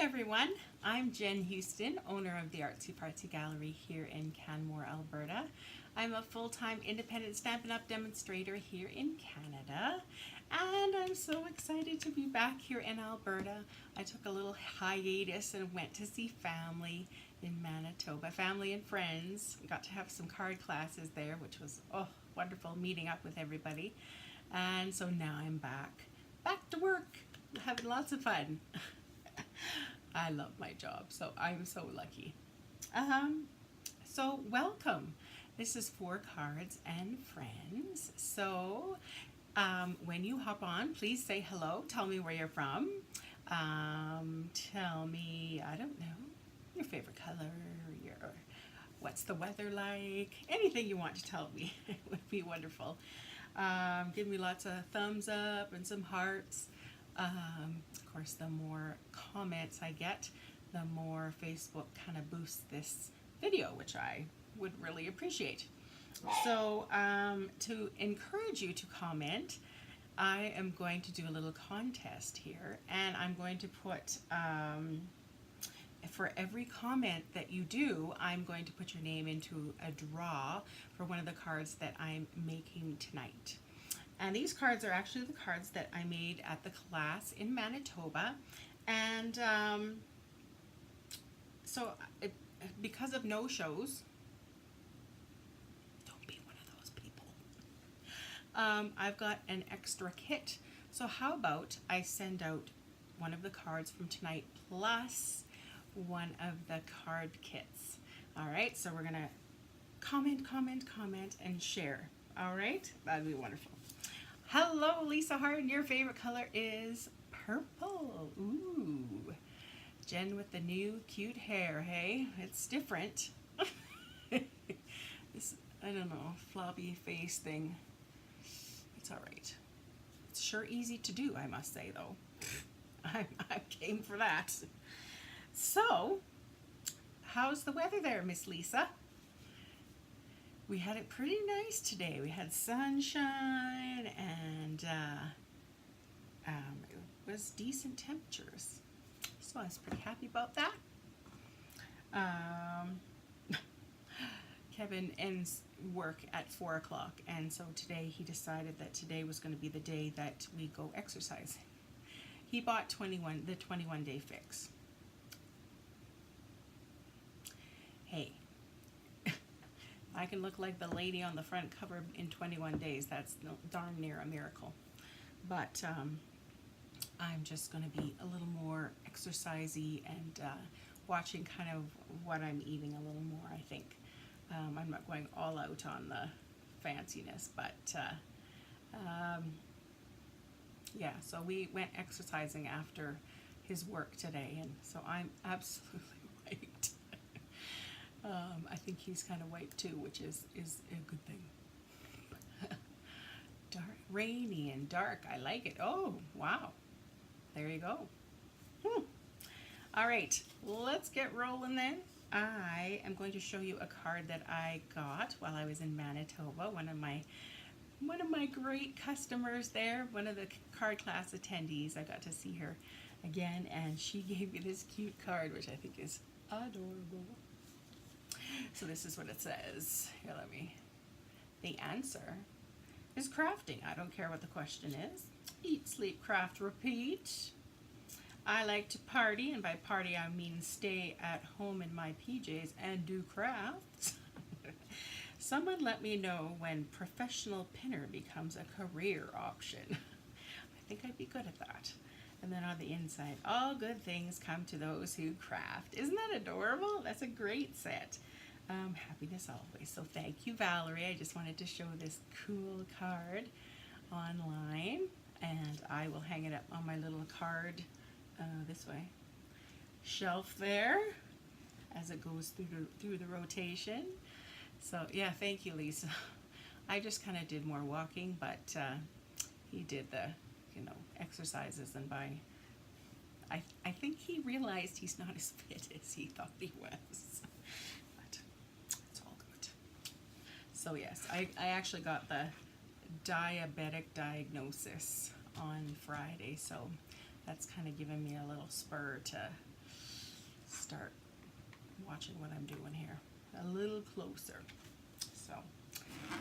everyone, I'm Jen Houston, owner of the Artsy Fartsy Gallery here in Canmore, Alberta. I'm a full-time independent Stampin' Up! Demonstrator here in Canada, and I'm so excited to be back here in Alberta. I took a little hiatus and went to see family in Manitoba, family and friends. Got to have some card classes there, which was wonderful meeting up with everybody. And so now I'm back to work, having lots of fun. I love my job, so I'm so lucky. So welcome. This is For Cards and Friends. So when you hop on, please say hello. Tell me where you're from. Tell me, I don't know, your favorite color, what's the weather like, anything you want to tell me. It would be wonderful. Give me lots of thumbs up and some hearts. Of course, the more comments I get, the more Facebook kind of boosts this video, which I would really appreciate. So to encourage you to comment, I am going to do a little contest here, and I'm going to put, for every comment that you do, I'm going to put your name into a draw for one of the cards that I'm making tonight. And these cards are actually the cards that I made at the class in Manitoba. And because of no shows, don't be one of those people. I've got an extra kit. So how about I send out one of the cards from tonight plus one of the card kits. All right, so we're gonna comment, and share. All right, that'd be wonderful. Hello, Lisa Hart, your favorite color is purple. Ooh, Jen with the new cute hair, hey? It's different. This, I don't know, floppy face thing. It's all right. It's sure easy to do, I must say, though. I'm game for that. So, how's the weather there, Miss Lisa? We had it pretty nice today. We had sunshine and it was decent temperatures. So I was pretty happy about that. Kevin ends work at 4 o'clock, and so today he decided that today was going to be the day that we go exercise. He bought the 21-day fix. Hey, I can look like the lady on the front cover in 21 days. That's darn near a miracle. But I'm just going to be a little more exercisey and watching kind of what I'm eating a little more, I think. I'm not going all out on the fanciness, but yeah, so we went exercising after his work today, and so I'm absolutely wiped. I think he's kind of wiped too, which is a good thing. Dark, rainy and dark. I like it. Oh, wow. There you go. All right, let's get rolling then. I am going to show you a card that I got while I was in Manitoba. One of my great customers there, one of the card class attendees. I got to see her again, and she gave me this cute card, which I think is adorable. So this is what it says. Here, the answer is crafting. I don't care what the question is. Eat, sleep, craft, repeat. I like to party, and by party I mean stay at home in my PJs and do crafts. Someone let me know when professional pinner becomes a career option. I think I'd be good at that. And then on the inside, all good things come to those who craft. Isn't that adorable? That's a great set. Happiness always. So thank you, Valerie. I just wanted to show this cool card online, and I will hang it up on my little card this way shelf there as it goes through the rotation. So yeah, thank you, Lisa. I just kind of did more walking, but he did the exercises, and I think he realized he's not as fit as he thought he was. But it's all good. So yes, I actually got the diabetic diagnosis on Friday, so that's kind of given me a little spur to start watching what I'm doing here a little closer. So,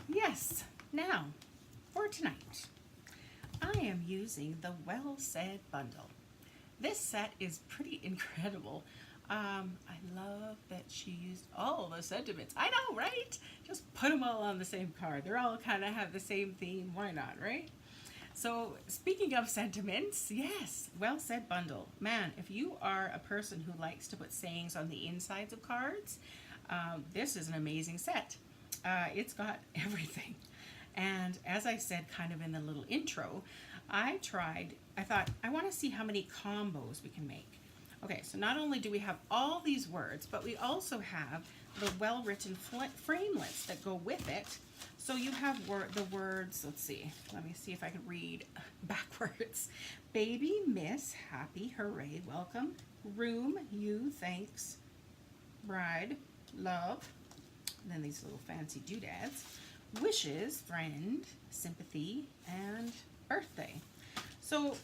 yes, now for tonight, I am using the Well Said bundle. This set is pretty incredible. I love that she used all the sentiments. I know, right? Just put them all on the same card. They're all kind of have the same theme. Why not, right? So speaking of sentiments, yes, Well Said bundle. Man, if you are a person who likes to put sayings on the insides of cards, this is an amazing set. It's got everything. And as I said kind of in the little intro, I thought, I want to see how many combos we can make. Okay, so not only do we have all these words, but we also have the well-written framelits that go with it. So you have the words, let's see, let me see if I can read backwards. Baby, miss, happy, hooray, welcome, room, you, thanks, bride, love, and then these little fancy doodads, wishes, friend, sympathy, and birthday. So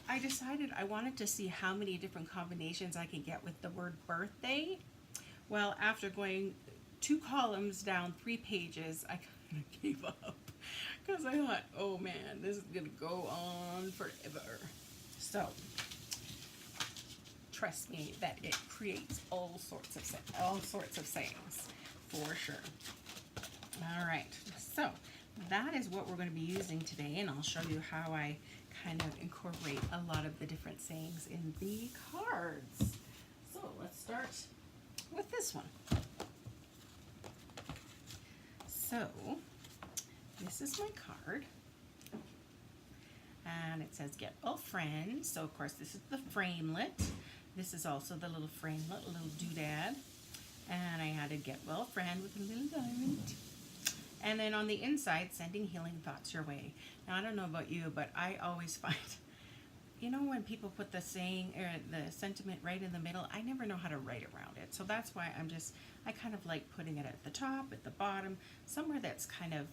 I decided I wanted to see how many different combinations I could get with the word birthday. Well, after going 2 columns down 3 pages, I kind of gave up because I thought, oh man, this is going to go on forever. So trust me that it creates all sorts of sayings for sure. All right, so that is what we're going to be using today, and I'll show you how I kind of incorporate a lot of the different sayings in the cards. So let's start with this one. So this is my card, and it says get well friend. So of course this is the framelit. This is also the little framelit, a little doodad, and I added get well friend with a little diamond. And then on the inside, sending healing thoughts your way. Now, I don't know about you, but I always find, you know, when people put the saying or the sentiment right in the middle, I never know how to write around it. So that's why I kind of like putting it at the top, at the bottom, somewhere that's kind of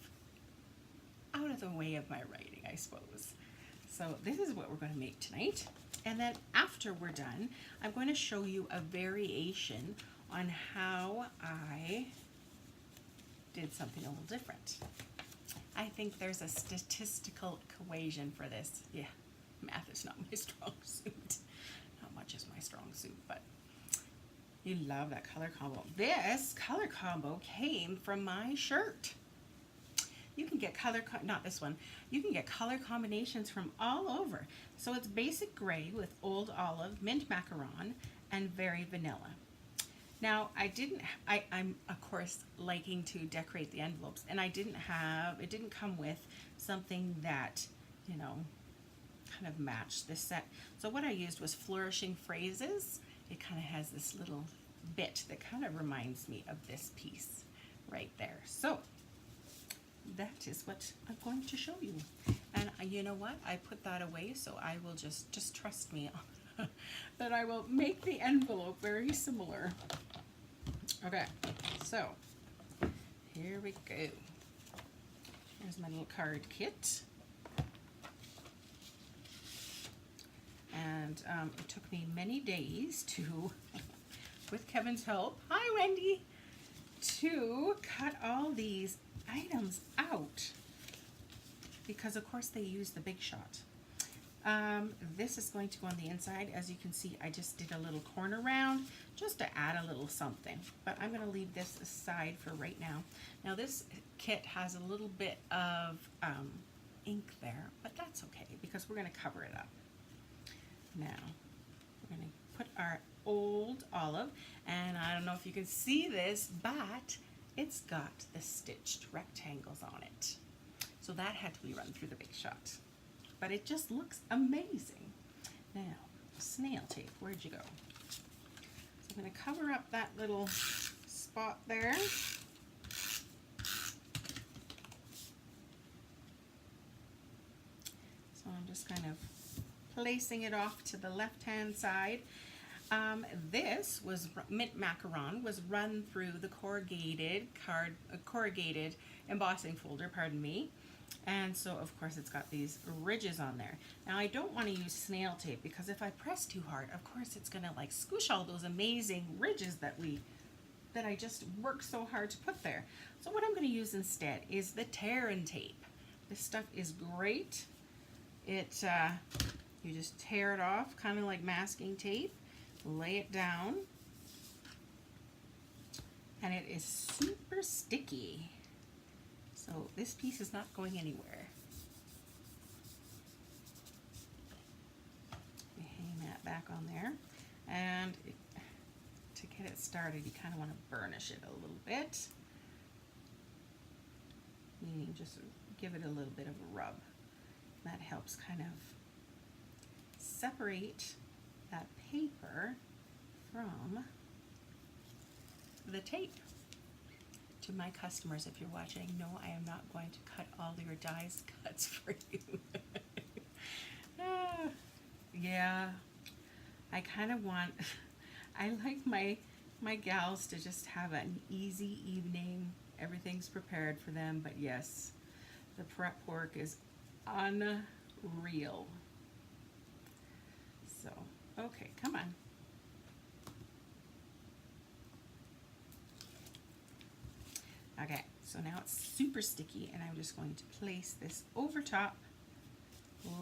out of the way of my writing, I suppose. So this is what we're going to make tonight. And then after we're done, I'm going to show you a variation on how I did something a little different. I think there's a statistical equation for this. Yeah, math is not my strong suit. Not much is my strong suit, but you love that color combo. This color combo came from my shirt. You can get not this one, you can get color combinations from all over. So it's basic gray with old olive, mint macaron, and very vanilla. Now, I'm of course liking to decorate the envelopes, and it didn't come with something that, you know, kind of matched this set. So what I used was flourishing phrases. It kind of has this little bit that kind of reminds me of this piece right there. So that is what I'm going to show you. And you know what? I put that away, so I will just trust me that I will make the envelope very similar. Okay, so here we go. Here's my little card kit. And it took me many days to, with Kevin's help, hi Wendy, to cut all these items out because of course they use the Big Shot. This is going to go on the inside. As you can see, I just did a little corner round just to add a little something, but I'm going to leave this aside for right now. Now this kit has a little bit of ink there, but that's okay because we're going to cover it up. Now we're going to put our old olive, and I don't know if you can see this, but it's got the stitched rectangles on it. So that had to be run through the Big Shot. But it just looks amazing. Now, snail tape, where'd you go? So I'm going to cover up that little spot there. So I'm just kind of placing it off to the left-hand side. This was mint macaron, was run through the corrugated embossing folder, pardon me. And so of course it's got these ridges on there. Now I don't want to use snail tape because if I press too hard, of course it's gonna like squish all those amazing ridges that I just worked so hard to put there. So what I'm gonna use instead is the tear and tape. This stuff is great. It, you just tear it off, kind of like masking tape, lay it down, and it is super sticky. So this piece is not going anywhere. You hang that back on there, and to get it started, you kind of want to burnish it a little bit, meaning just give it a little bit of a rub. That helps kind of separate that paper from the tape. To my customers, if you're watching, no, I am not going to cut all your dies cuts for you. Yeah, I kind of want, I like my gals to just have an easy evening. Everything's prepared for them, but yes, the prep work is unreal. So, okay, come on. Okay, so now it's super sticky, and I'm just going to place this over top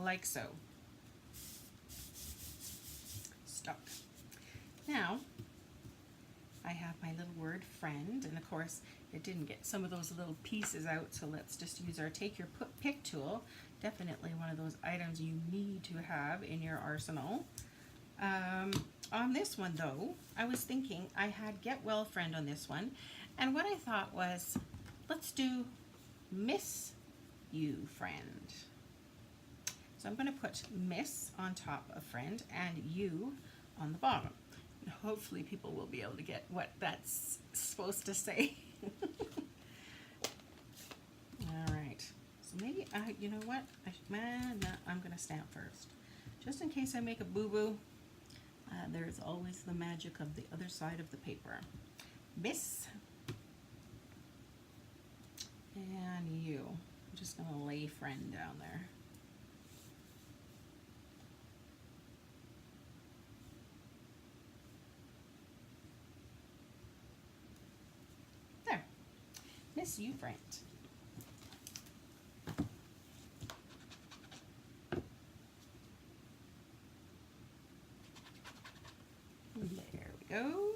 like so. Stuck. Now, I have my little word friend, and of course it didn't get some of those little pieces out, so let's just use our take your pick tool. Definitely one of those items you need to have in your arsenal. On this one though, I was thinking I had Get Well Friend on this one, and what I thought was, let's do Miss You Friend. So I'm going to put Miss on top of Friend and You on the bottom. And hopefully people will be able to get what that's supposed to say. All right. So maybe you know what? No, I'm going to stamp first, just in case I make a boo-boo. There's always the magic of the other side of the paper. Miss and You. I'm just going to lay Friend down there. There. Miss You Friend. There we go.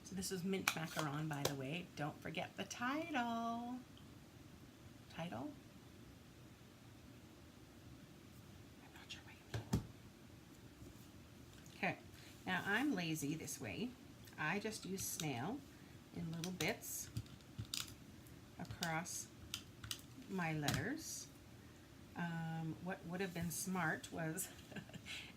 So this is mint macaron, by the way. Don't forget the title. Title? I'm not sure what you mean. Okay, now I'm lazy this way. I just use snail in little bits across my letters. What would have been smart was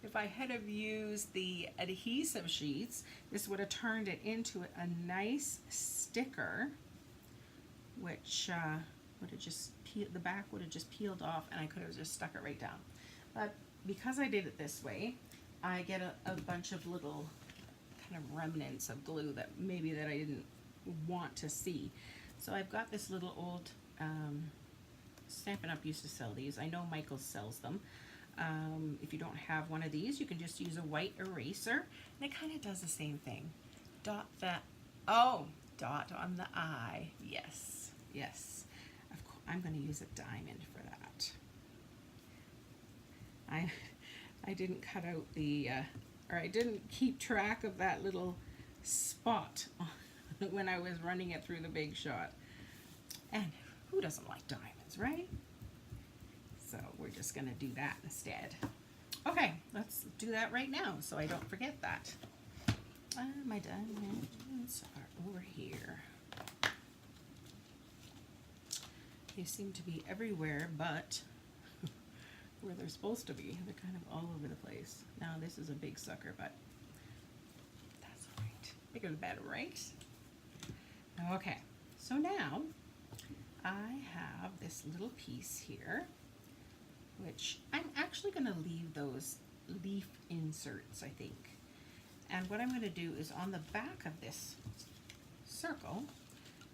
if I had have used the adhesive sheets, this would have turned it into a nice sticker, which would have just the back would have just peeled off, and I could have just stuck it right down. But because I did it this way, I get a bunch of little kind of remnants of glue that maybe that I didn't want to see. So I've got this little old Stampin' Up! Used to sell these. I know Michael's sells them. If you don't have one of these, you can just use a white eraser, and it kind of does the same thing. Dot that, dot on the I. Yes, yes. Of course, I'm going to use a diamond for that. I didn't cut out the, or I didn't keep track of that little spot when I was running it through the Big Shot. And who doesn't like diamonds, right? So we're just going to do that instead. Okay, let's do that right now so I don't forget that. My diamonds are over here. They seem to be everywhere but where they're supposed to be. They're kind of all over the place. Now this is a big sucker, but that's all right. Bigger the better, right? Okay, so now I have this little piece here, which I'm actually going to leave those leaf inserts, I think. And what I'm going to do is on the back of this circle,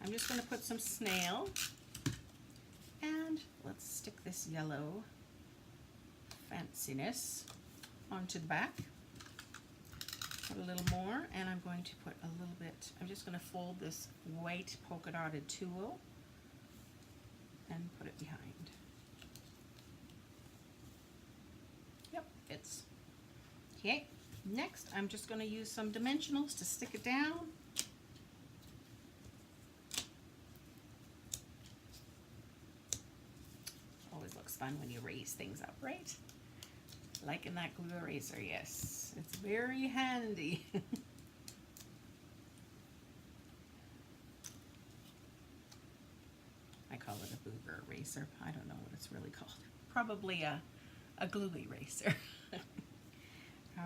I'm just going to put some snail and And let's stick this yellow fanciness onto the back. Put a little more, and I'm going to put a little bit, I'm just going to fold this white polka dotted tulle and put it behind. Yep, fits. Okay, next I'm just going to use some dimensionals to stick it down. Always looks fun when you raise things up, right? Like in that glue eraser, yes. It's very handy. I call it a booger eraser. I don't know what it's really called. Probably a glue eraser.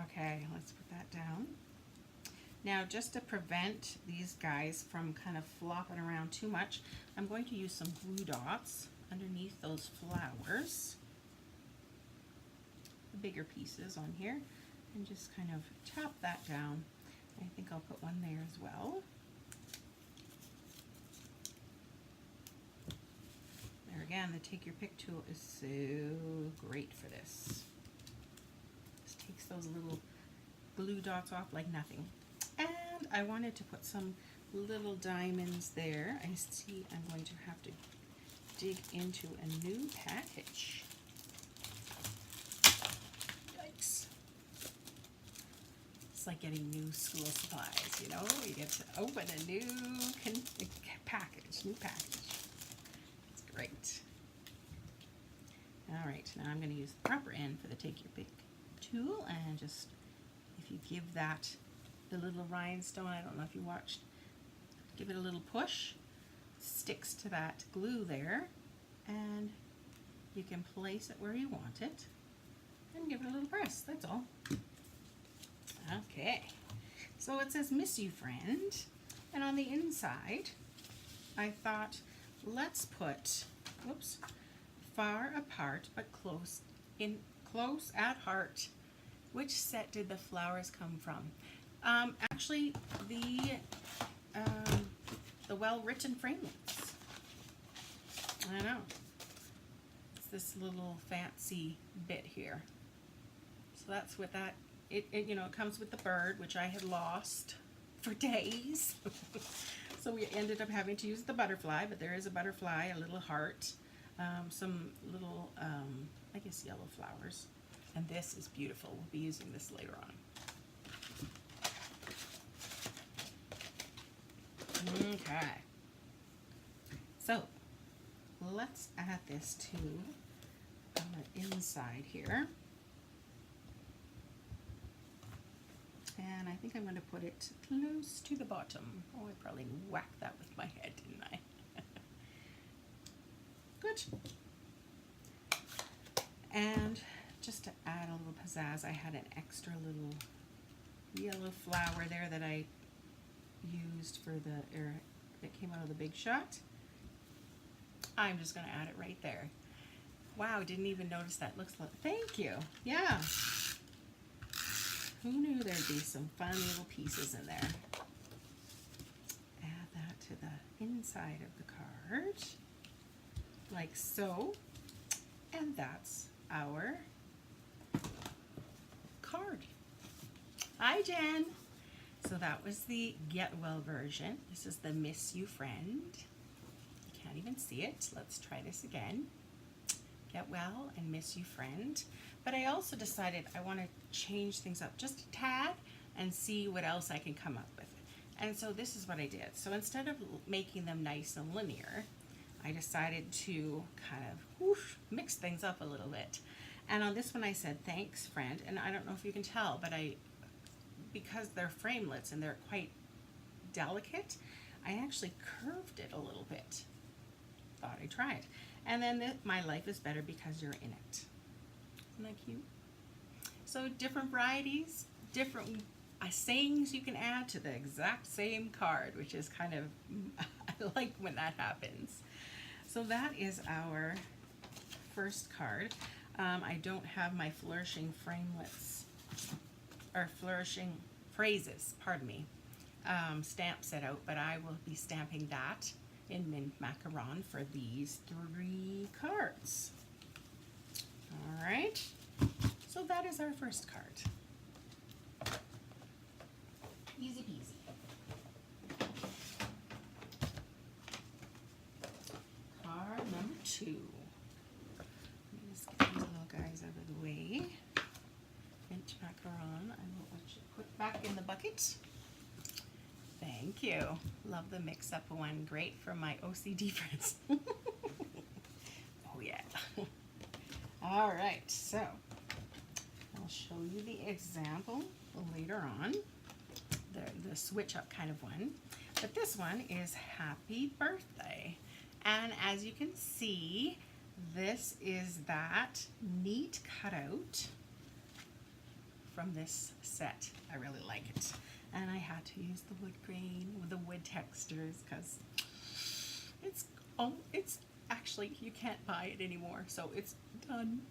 Okay, let's put that down. Now, just to prevent these guys from kind of flopping around too much, I'm going to use some glue dots underneath those flowers. The bigger pieces on here, and just kind of tap that down. I think I'll put one there as well. There again, the Take Your Pick tool is so great for this. Just takes those little glue dots off like nothing. And I wanted to put some little diamonds there. I see I'm going to have to dig into a new package. It's like getting new school supplies, you know? You get to open a new package. It's great. All right, now I'm going to use the proper end for the Take Your Pick tool, and just, if you give that the little rhinestone, I don't know if you watched, give it a little push, sticks to that glue there, and you can place it where you want it, and give it a little press, that's all. Okay, so it says miss you friend, and on the inside I thought let's put, whoops, far apart but close at heart. Which set did the flowers come from? Actually the well-written framelits. I know, it's this little fancy bit here, so that's what that. It you know, it comes with the bird, which I had lost for days. So we ended up having to use the butterfly, but there is a butterfly, a little heart, some little, I guess, yellow flowers. And this is beautiful. We'll be using this later on. Okay. So let's add this to our inside here. And I think I'm going to put it close to the bottom. Oh, I probably whacked that with my head, didn't I? Good. And just to add a little pizzazz, I had an extra little yellow flower there that I used for that came out of the Big Shot. I'm just going to add it right there. Wow, didn't even notice that. Looks like, thank you. Yeah. Who knew there'd be some fun little pieces in there? Add that to the inside of the card, like so. And that's our card. Hi, Jen. So that was the Get Well version. This is the Miss You Friend. You can't even see it. Let's try this again. Get Well and Miss You Friend. But I also decided I want to change things up just a tad and see what else I can come up with. And so this is what I did. So instead of making them nice and linear, I decided to kind of mix things up a little bit. And on this one I said, thanks, friend. And I don't know if you can tell, but because they're framelits and they're quite delicate, I actually curved it a little bit. Thought I'd try it. And then my life is better because you're in it. Isn't that cute? So different varieties, different sayings you can add to the exact same card, which is kind of, I like when that happens. So that is our first card. I don't have my flourishing framelits, or flourishing phrases, pardon me, stamp set out, but I will be stamping that in mint macaron for these 3 cards. All right, so that is our first card. Easy peasy. Card number 2. Let me just get these little guys out of the way. Mint macaron, I will let you put back in the bucket. Thank you. Love the mix-up one. Great for my OCD friends. Oh yeah. All right, so I'll show you the example later on. The switch up kind of one. But this one is Happy Birthday. And as you can see, this is that neat cutout from this set. I really like it. And I had to use the wood grain with the wood textures because it's actually, you can't buy it anymore, so it's done.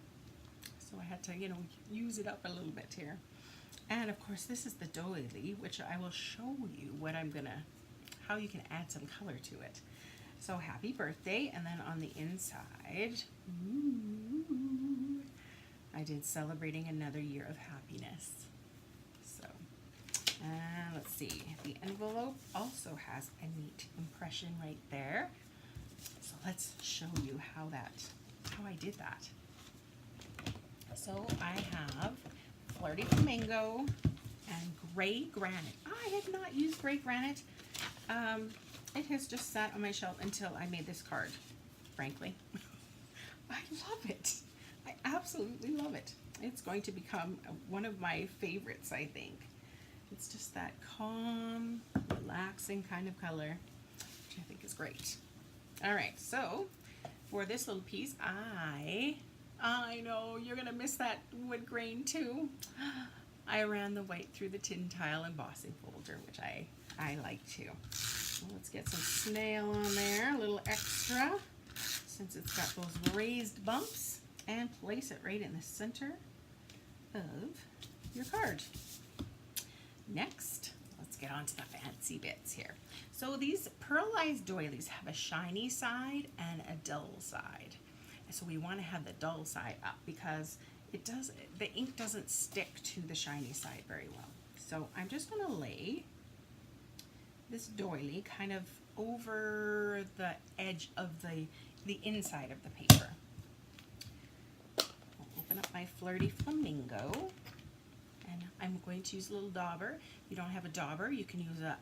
So I had to, you know, use it up a little bit here. And of course, this is the doily, which I will show you what how you can add some color to it. So Happy Birthday, and then on the inside, I did Celebrating Another Year of Happiness. So, let's see, the envelope also has a neat impression right there. So let's show you how I did that. So I have Flirty Flamingo and Gray Granite. I have not used Gray Granite. It has just sat on my shelf until I made this card, frankly. I love it. I absolutely love it. It's going to become one of my favorites, I think. It's just that calm, relaxing kind of color, which I think is great. All right, so for this little piece, I know you're gonna miss that wood grain too. I ran the white through the tin tile embossing folder, which I like too. So let's get some snail on there, a little extra, since it's got those raised bumps, and place it right in the center of your card. Next, let's get on to the fancy bits here. So these pearlized doilies have a shiny side and a dull side. So we want to have the dull side up because the ink doesn't stick to the shiny side very well. So I'm just going to lay this doily kind of over the edge of the inside of the paper. I'll open up my Flirty Flamingo, and I'm going to use a little dauber. If you don't have a dauber, you can use a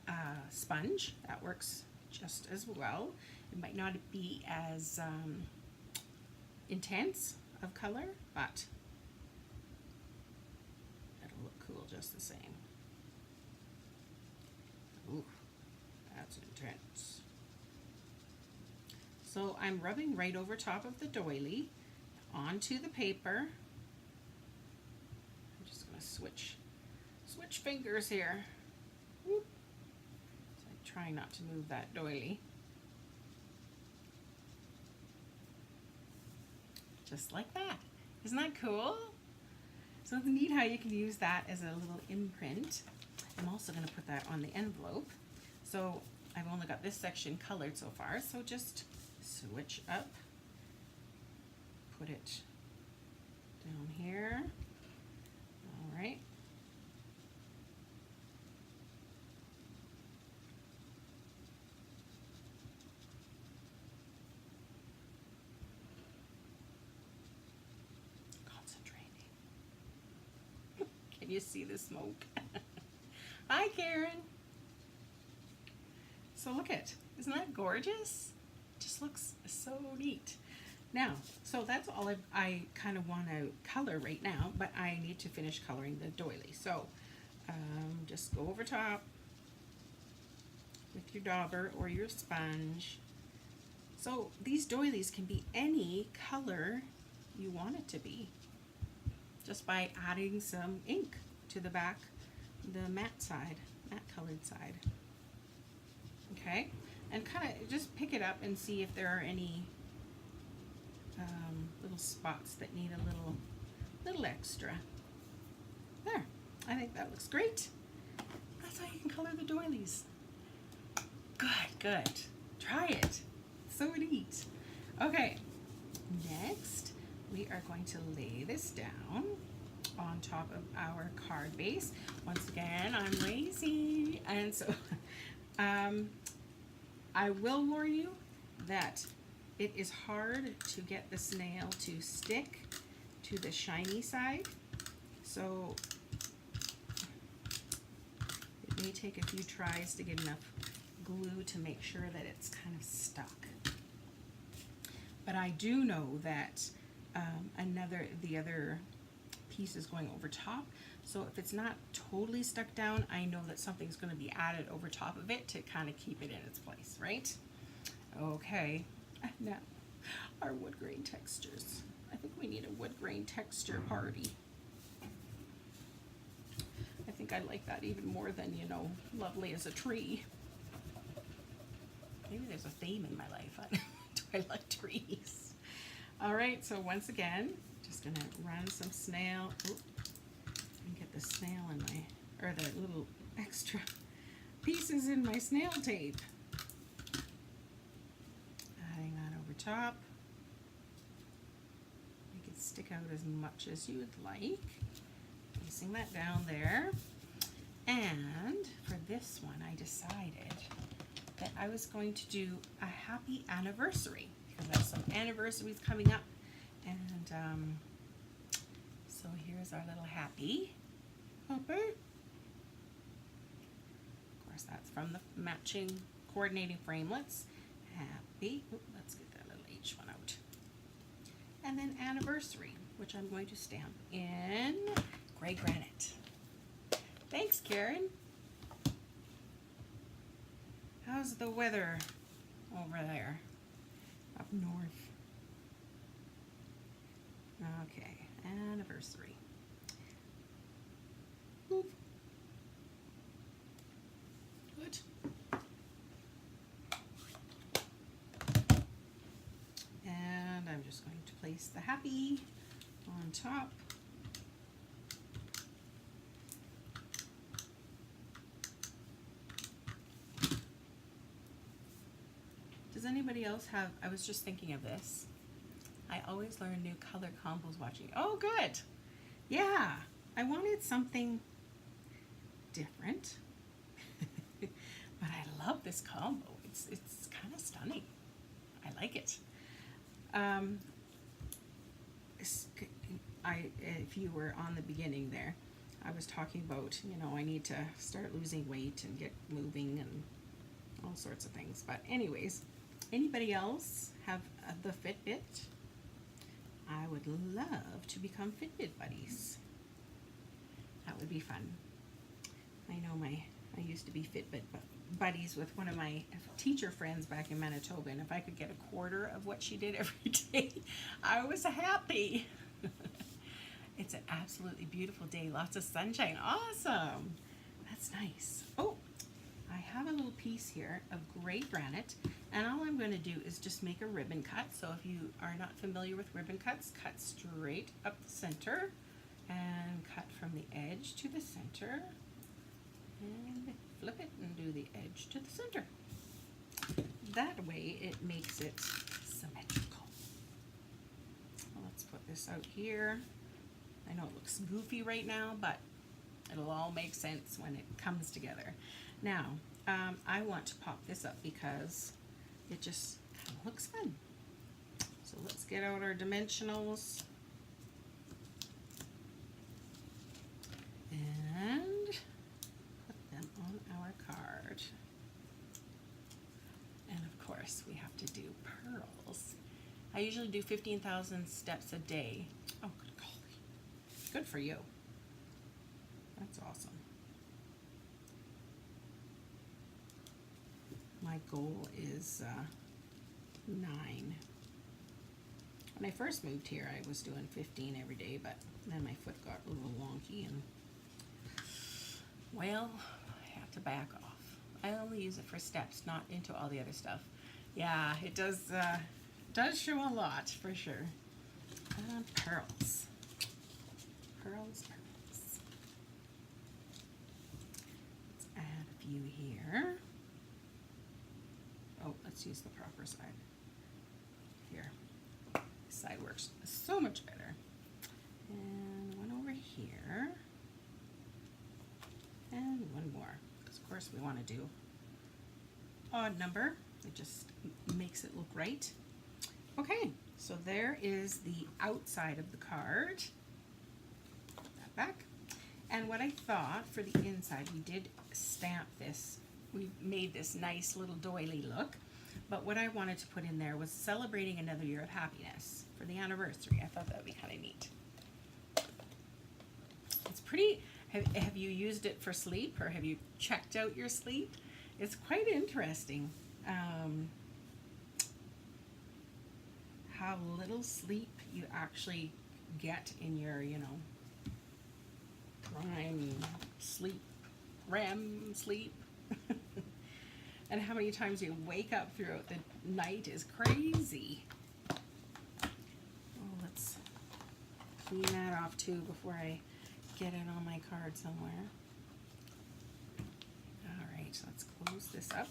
sponge. That works just as well. It might not be as intense of color, but it'll look cool just the same. Ooh, that's intense. So I'm rubbing right over top of the doily onto the paper. I'm just going to switch fingers here. Whoop. So I try not to move that doily. Just like that. Isn't that cool? So it's neat how you can use that as a little imprint. I'm also going to put that on the envelope. So I've only got this section colored so far, so just switch up, put it down here. All right. You see the smoke. Hi, Karen. So look at, isn't that gorgeous? Just looks so neat. Now, so that's all I kind of want to color right now, but I need to finish coloring the doily. So just go over top with your dauber or your sponge. So these doilies can be any color you want it to be, just by adding some ink to the back, the matte colored side. Okay, and kind of just pick it up and see if there are any little spots that need a little extra. There, I think that looks great. That's how you can color the doilies. Good, good. Try it. so neat. Okay, next we are going to lay this down on top of our card base. Once again, I'm lazy, and so I will warn you that it is hard to get the snail to stick to the shiny side, so it may take a few tries to get enough glue to make sure that it's kind of stuck. But I do know that the other piece is going over top, so if it's not totally stuck down, I know that something's going to be added over top of it to kind of keep it in its place, right? Okay, now our wood grain textures. I think we need a wood grain texture party. I think I like that even more than, you know, lovely as a tree. Maybe there's a theme in my life. Do I like trees? All right, so once again, just gonna run some snail. Oop, and get the snail in my, or the little extra pieces in my snail tape. Adding that over top. Make it stick out as much as you would like. Placing that down there. And for this one, I decided that I was going to do a happy anniversary, because there's some anniversaries coming up. And so here's our little happy. Of course, that's from the matching coordinating framelits. Happy. Oop, let's get that little H one out. And then anniversary, which I'm going to stamp in gray granite. Thanks, Karen. How's the weather over there up north? Okay, anniversary. Boop. Good. And I'm just going to place the happy on top. Does anybody else have, I was just thinking of this. I always learn new color combos watching. Oh, good. Yeah, I wanted something different, but I love this combo. It's kind of stunning. I like it. If you were on the beginning there, I was talking about, you know, I need to start losing weight and get moving and all sorts of things. But anyways, anybody else have the Fitbit? I would love to become Fitbit buddies. That would be fun. I know I used to be Fitbit buddies with one of my teacher friends back in Manitoba, and if I could get a quarter of what she did every day, I was happy. It's an absolutely beautiful day. Lots of sunshine. Awesome. That's nice. Oh, I have a little piece here of gray granite, and all I'm going to do is just make a ribbon cut. So if you are not familiar with ribbon cuts, cut straight up the center and cut from the edge to the center and flip it and do the edge to the center. That way it makes it symmetrical. Well, let's put this out here. I know it looks goofy right now, but it'll all make sense when it comes together. Now, I want to pop this up because it just kind of looks fun. So let's get out our dimensionals. And put them on our card. And of course, we have to do pearls. I usually do 15,000 steps a day. Oh, good golly. Good for you. That's awesome. My goal is 9. When I first moved here, I was doing 15 every day, but then my foot got a little wonky, and well, I have to back off. I only use it for steps, not into all the other stuff. Yeah, it does show a lot for sure. Pearls. Pearls, pearls. Let's add a few here. Oh, let's use the proper side. side works so much better. And one over here. And one more, because of course we want to do odd number. It just makes it look right. Okay, so there is the outside of the card. Put that back. And what I thought for the inside, we did stamp this. We made this nice little doily look. But what I wanted to put in there was celebrating another year of happiness for the anniversary. I thought that would be kind of neat. It's pretty. Have you used it for sleep, or have you checked out your sleep? It's quite interesting how little sleep you actually get in your, prime sleep, REM sleep. And how many times you wake up throughout the night is crazy. Oh, let's clean that off too before I get it on my card somewhere. All right, so let's close this up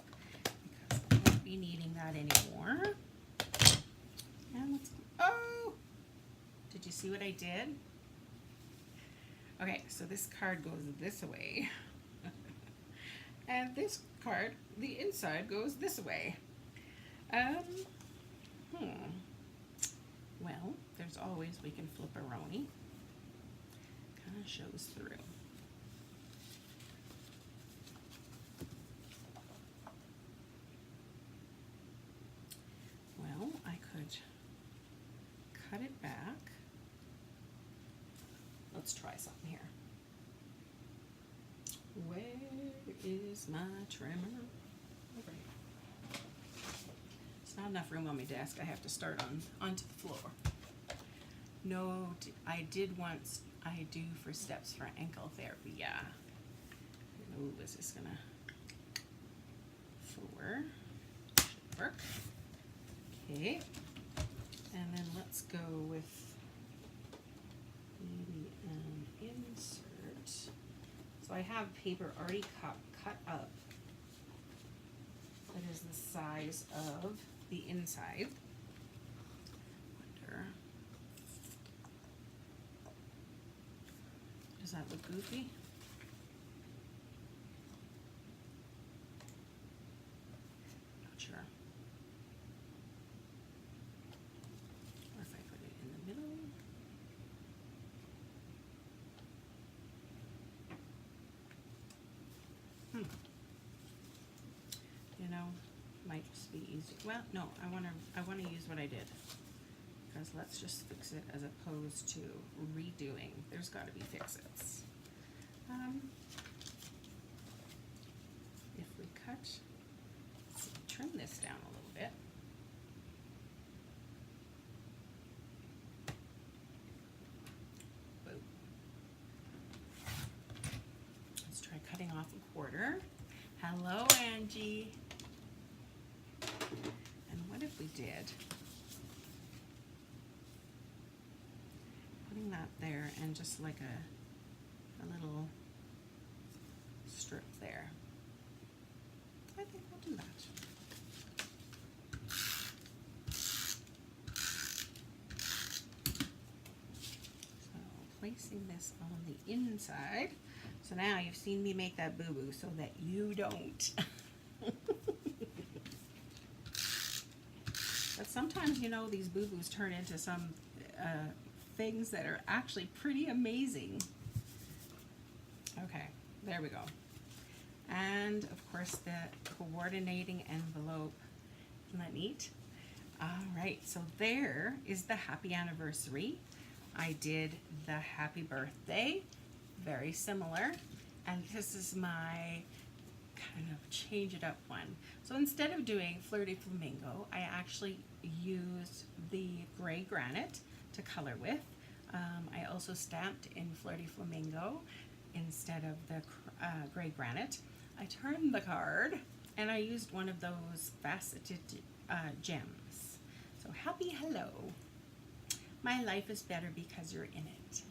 because I won't be needing that anymore. And let's, oh, did you see what I did? Okay, so this card goes this way. And this card, the inside goes this way. Well, there's always, we can flip a Roni. Kind of shows through. Well, I could cut it back. Let's try something here. Where is my trimmer? Over here. There's not enough room on my desk. I have to start onto the floor. No, I did once. I do for steps for ankle therapy. Yeah. Oh, is this gonna 4? Should work. Okay. And then let's go with maybe an insert. So I have paper already cut up that is the size of the inside. Wonder, does that look goofy? Not sure. Or if I put it in the middle. You know, might just be easy. Well, no, I wanna use what I did, because let's just fix it as opposed to redoing. There's got to be fix-its. If we cut, let's see, trim this down a little bit. Boom. Let's try cutting off a 1/4. Hello, Angie. And what if we did putting that there and just like a little strip there? I think we'll do that. So placing this on the inside. So now you've seen me make that boo-boo so that you don't. But sometimes, you know, these boo-boos turn into some things that are actually pretty amazing. Okay, there we go. And of course the coordinating envelope. Isn't that neat? All right, so there is the happy anniversary. I did the happy birthday, very similar. And this is my kind of change it up one. So instead of doing Flirty Flamingo, I actually used the gray granite to color with. I also stamped in Flirty Flamingo instead of the gray granite. I turned the card and I used one of those faceted gems. So happy hello. My life is better because you're in it.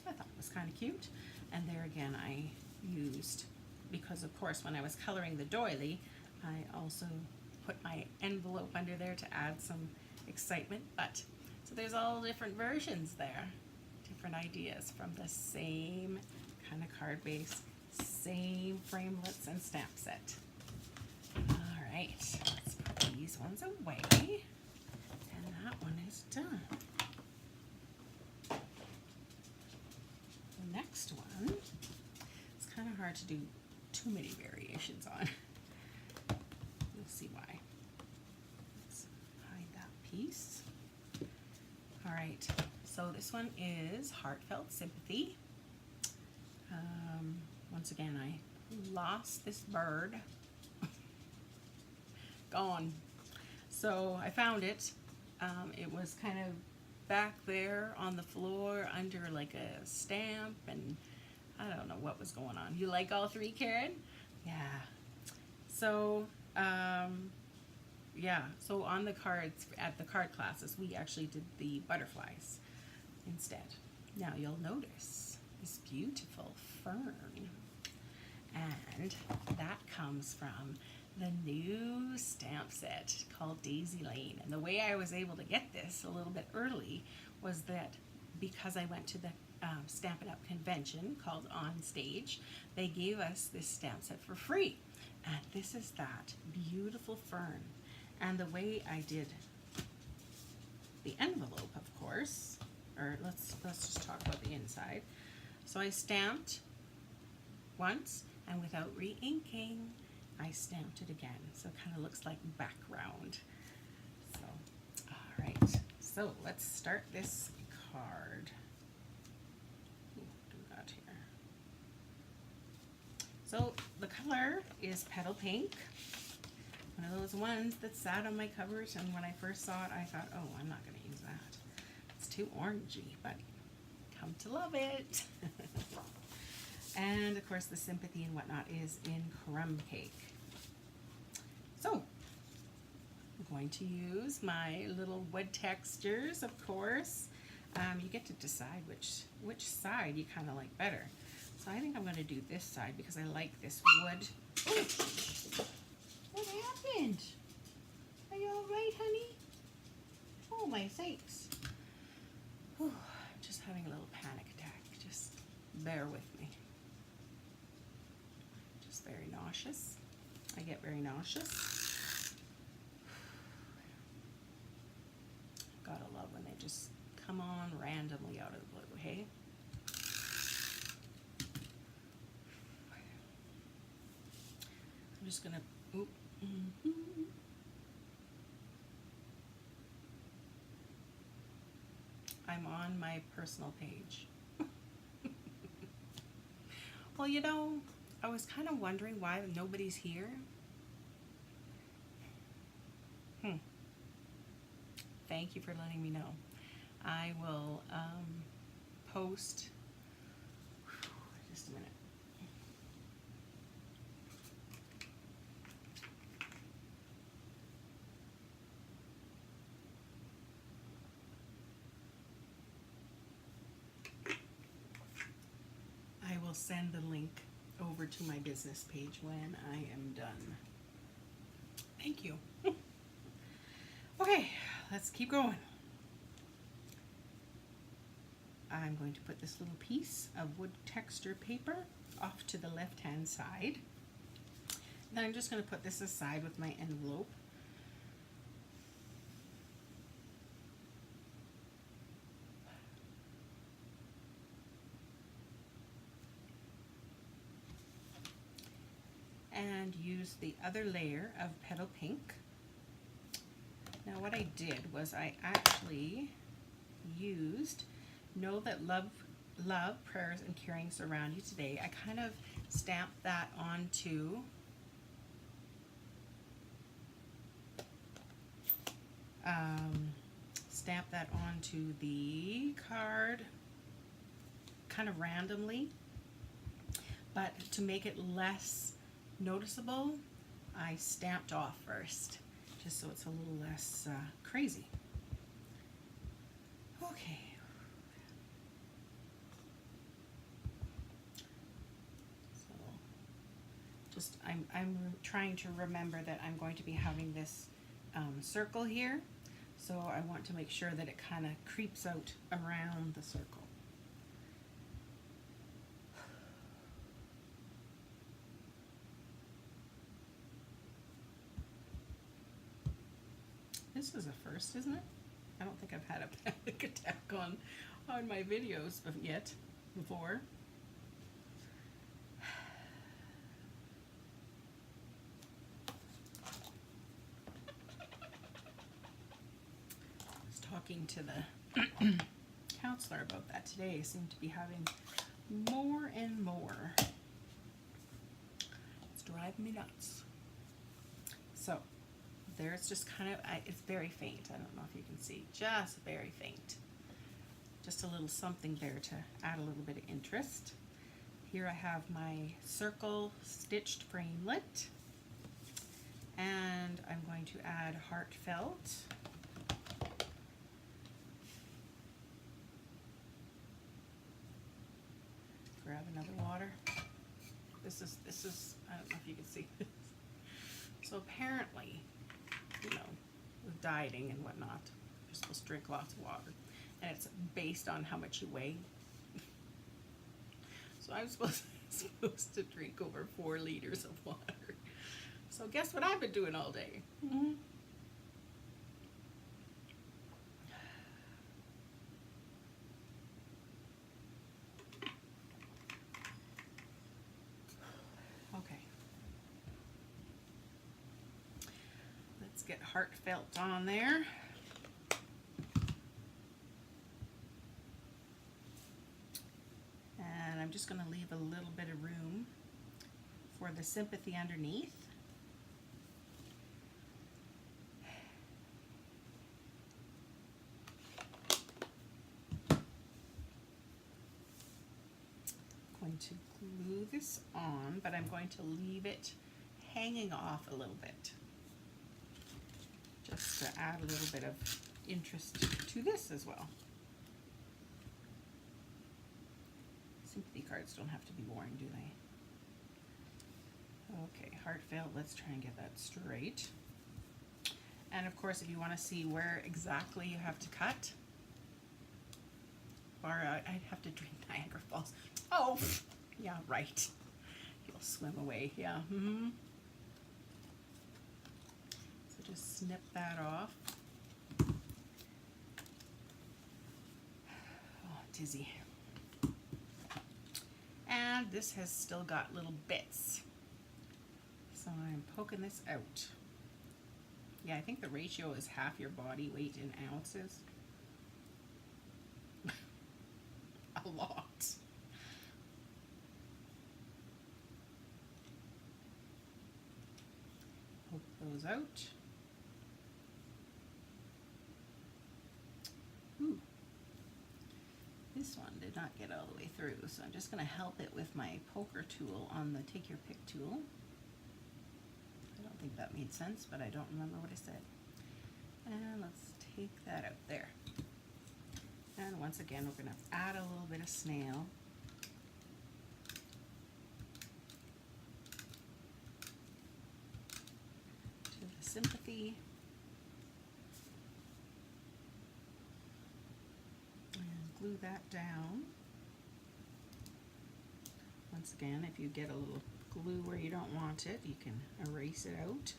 I thought it was kind of cute. And there again I used, because of course when I was coloring the doily, I also put my envelope under there to add some excitement. But so there's all different versions there, different ideas from the same kind of card base, same framelits and stamp set. All right, let's put these ones away, and that one is done. The next one, it's kind of hard to do too many variations on. You'll see why. Let's hide that piece. All right, so this one is Heartfelt Sympathy. Once again, I lost this bird. Gone. So I found it. It was kind of back there on the floor under like a stamp, and I don't know what was going on. You like all three, Karen? Yeah. So, yeah. So on the cards, at the card classes, we actually did the butterflies instead. Now you'll notice this beautiful fern. And that comes from the new stamp set called Daisy Lane. And the way I was able to get this a little bit early was that because I went to the Stampin' Up! Convention called On Stage, they gave us this stamp set for free. And this is that beautiful fern. And the way I did the envelope, of course, or let's just talk about the inside. So I stamped once, and without re-inking, I stamped it again. So it kind of looks like background. So, all right. So let's start this card. Ooh, what do we got here? So the color is Petal Pink. One of those ones that sat on my covers, and when I first saw it, I thought, oh, I'm not going to use that. It's too orangey, but come to love it. And of course the Sympathy and Whatnot is in Crumb Cake. So I'm going to use my little wood textures, of course. You get to decide which side you kind of like better. So I think I'm going to do this side because I like this wood. Oh, what happened? Are you all right, honey? Oh, my sakes. Whew, I'm just having a little panic attack. Just bear with me. Just very nauseous. I get very nauseous. Gotta love when they just come on randomly out of the blue, hey? I'm just gonna, oop. I'm on my personal page. Well, you know, I was kind of wondering why nobody's here. Thank you for letting me know. I will post, just a minute. I will send the link over to my business page when I am done. Thank you. Okay, let's keep going. I'm going to put this little piece of wood texture paper off to the left-hand side. Then I'm just going to put this aside with my envelope. And use the other layer of Petal Pink. Now what I did was I actually used Know That Love, Prayers, and Caring Surround You Today. I kind of stamped that onto the card kind of randomly, but to make it less noticeable, I stamped off first, just so it's a little less crazy. Okay. So, just I'm trying to remember that I'm going to be having this circle here. So I want to make sure that it kind of creeps out around the circle. This is a first, isn't it? I don't think I've had a panic attack on my videos yet before. I was talking to the counselor about that today. I seem to be having more and more. It's driving me nuts. So there's just kind of, it's very faint. I don't know if you can see, just very faint. Just a little something there to add a little bit of interest. Here I have my circle stitched framelit, and I'm going to add heartfelt. Grab another water. This is, I don't know if you can see this. So apparently, you know, with dieting and whatnot, you're supposed to drink lots of water, and it's based on how much you weigh. So I'm supposed to drink over 4 liters of water. So guess what I've been doing all day? Okay. Let's get heartfelt on there. And I'm just going to leave a little bit of room for the sympathy underneath. I'm going to glue this on, but I'm going to leave it hanging off a little bit, just to add a little bit of interest to this as well. Sympathy cards don't have to be boring, do they? Okay, heartfelt, let's try and get that straight. And of course, if you want to see where exactly you have to cut, or I'd have to drink Niagara Falls. Oh, yeah, right. You'll swim away, yeah. So just snip that off. Oh, dizzy. And this has still got little bits. So I'm poking this out. Yeah, I think the ratio is half your body weight in ounces. A lot. Poke those out. Ooh. This one did not get all the way through, so I'm just going to help it with my poker tool on the take your pick tool. I don't think that made sense, but I don't remember what I said. And let's take that out there. And once again, we're going to add a little bit of snail. To the sympathy. And glue that down. Once again, if you get a little glue where you don't want it, you can erase it out.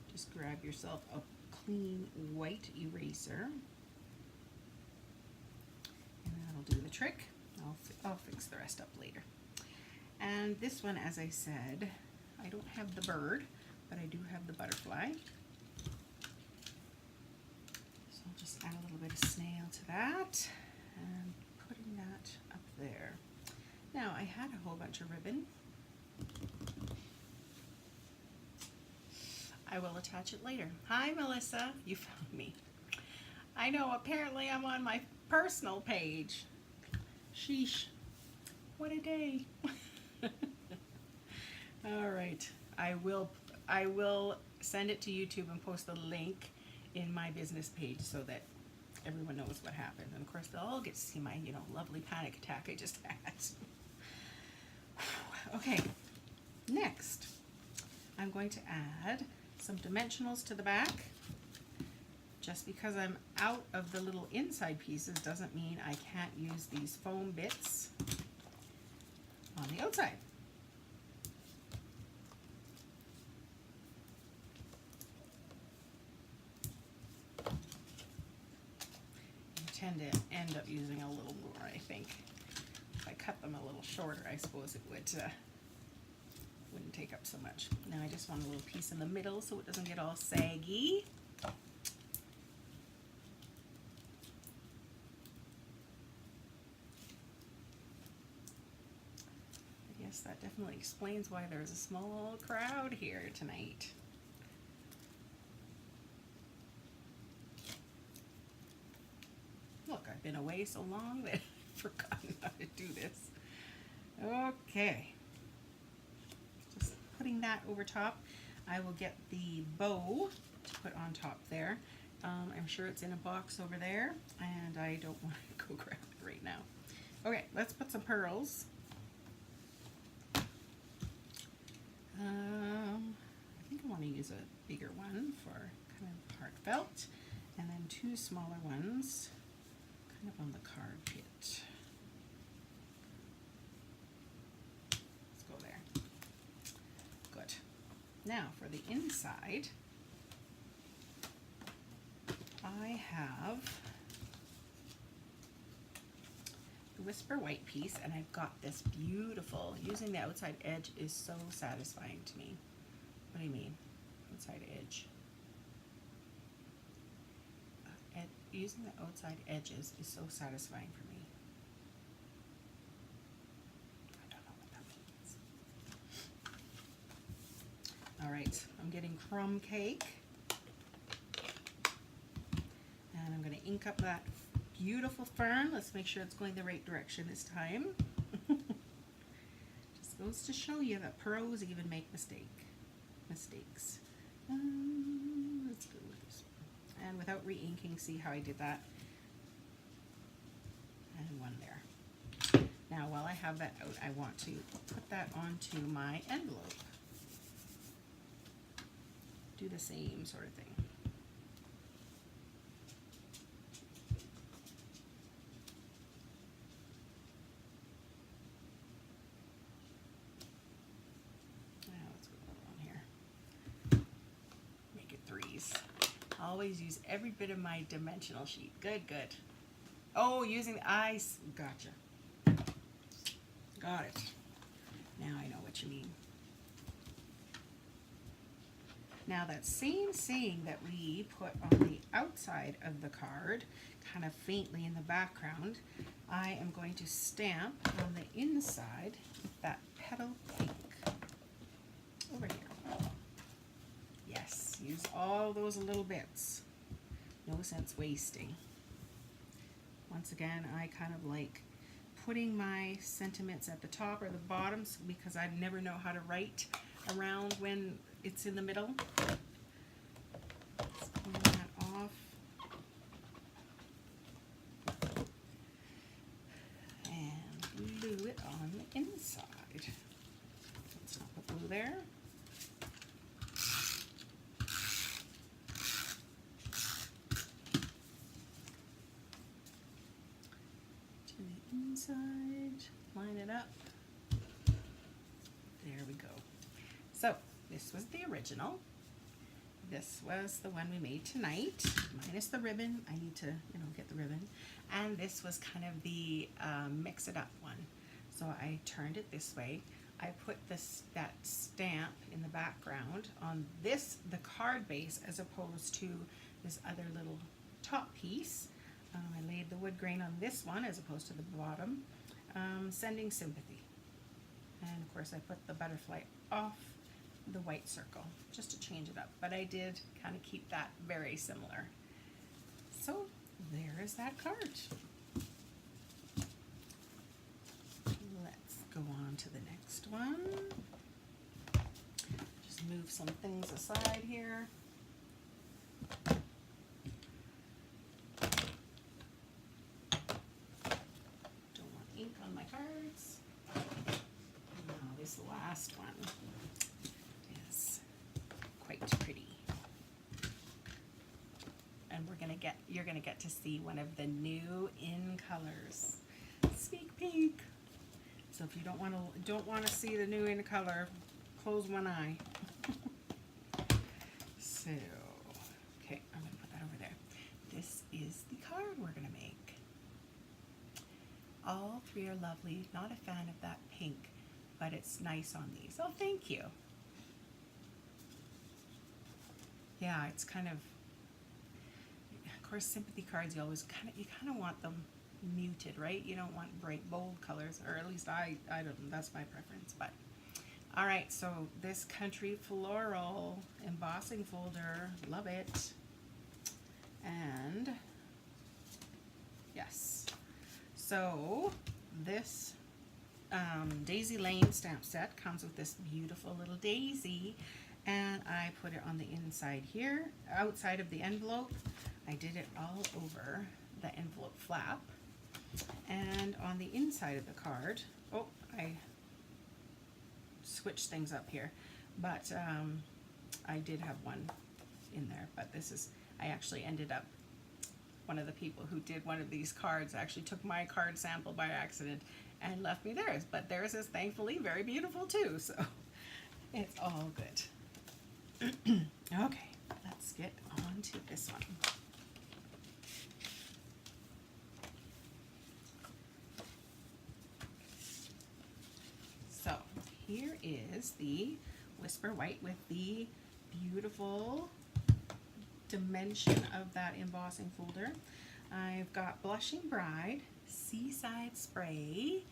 Just grab yourself a clean white eraser. Do the trick. I'll fix the rest up later. And this one, as I said, I don't have the bird, but I do have the butterfly. So I'll just add a little bit of snail to that and putting that up there. Now I had a whole bunch of ribbon. I will attach it later. Hi Melissa, you found me. I know, apparently I'm on my personal page. Sheesh, what a day. All right, I will send it to YouTube and post the link in my business page so that everyone knows what happened. And of course, they'll all get to see my, lovely panic attack I just had. Okay, next, I'm going to add some dimensionals to the back, Just because I'm out of the little inside pieces doesn't mean I can't use these foam bits on the outside. I tend to end up using a little more, I think. If I cut them a little shorter, I suppose it wouldn't take up so much. Now I just want a little piece in the middle so it doesn't get all saggy. That definitely explains why there's a small crowd here tonight. Look, I've been away so long that I've forgotten how to do this. Okay. Just putting that over top. I will get the bow to put on top there. I'm sure it's in a box over there, and I don't want to go grab it right now. Okay, let's put some pearls. I think I want to use a bigger one for kind of heartfelt, and then two smaller ones kind of on the card pit. Let's go there. Good. Now for the inside, I have the Whisper white piece, and I've got this beautiful, using the outside edge is so satisfying to me. What do you mean? Outside edge. Using the outside edges is so satisfying for me. I don't know what that means. All right, I'm getting crumb cake. And I'm going to ink up that beautiful fern. Let's make sure it's going the right direction this time. Just goes to show you that pros even make mistakes. Let's go with this one. And without re-inking, see how I did that? And one there. Now while I have that out, I want to put that onto my envelope. Do the same sort of thing. Always use every bit of my dimensional sheet. Good, good. Oh, using the eyes. Gotcha. Got it. Now I know what you mean. Now that same saying that we put on the outside of the card, kind of faintly in the background, I am going to stamp on the inside with that petal pink over here. Yes, use all those little bits. No sense wasting. Once again, I kind of like putting my sentiments at the top or the bottom because I never know how to write around when it's in the middle. Let's clean that off. And glue it on the inside. Let's not put glue there. Inside, line it up. There we go. So this was the original. This was the one we made tonight, minus the ribbon. I need to, get the ribbon. And this was kind of the mix it up one. So I turned it this way. I put that stamp in the background on the card base, as opposed to this other little top piece. I laid the wood grain on this one as opposed to the bottom, sending sympathy. And of course I put the butterfly off the white circle just to change it up, but I did kind of keep that very similar. So there is that card. Let's go on to the next one. Just move some things aside here. This last one is quite pretty. And we're you're going to get to see one of the new in colors. Sneak peek. So if you don't want to see the new in color, close one eye. So, okay, I'm going to put that over there. This is the card we're going to make. All three are lovely. Not a fan of that pink, but it's nice on these. Oh, thank you. Yeah, it's kind of course, sympathy cards, you kind of want them muted, right? You don't want bright, bold colors, or at least I don't know, that's my preference. But all right, so this Country Floral embossing folder, love it. And yes, so this Daisy Lane stamp set comes with this beautiful little daisy, and I put it on the inside here, outside of the envelope. I did it all over the envelope flap, and on the inside of the card, oh, I switched things up here, but I did have one in there, but this is, I actually ended up, one of the people who did one of these cards actually took my card sample by accident and left me theirs, but theirs is thankfully very beautiful too, so it's all good. Okay, let's get on to this one. So here is the Whisper White with the beautiful dimension of that embossing folder. I've got Blushing Bride, Seaside Spray,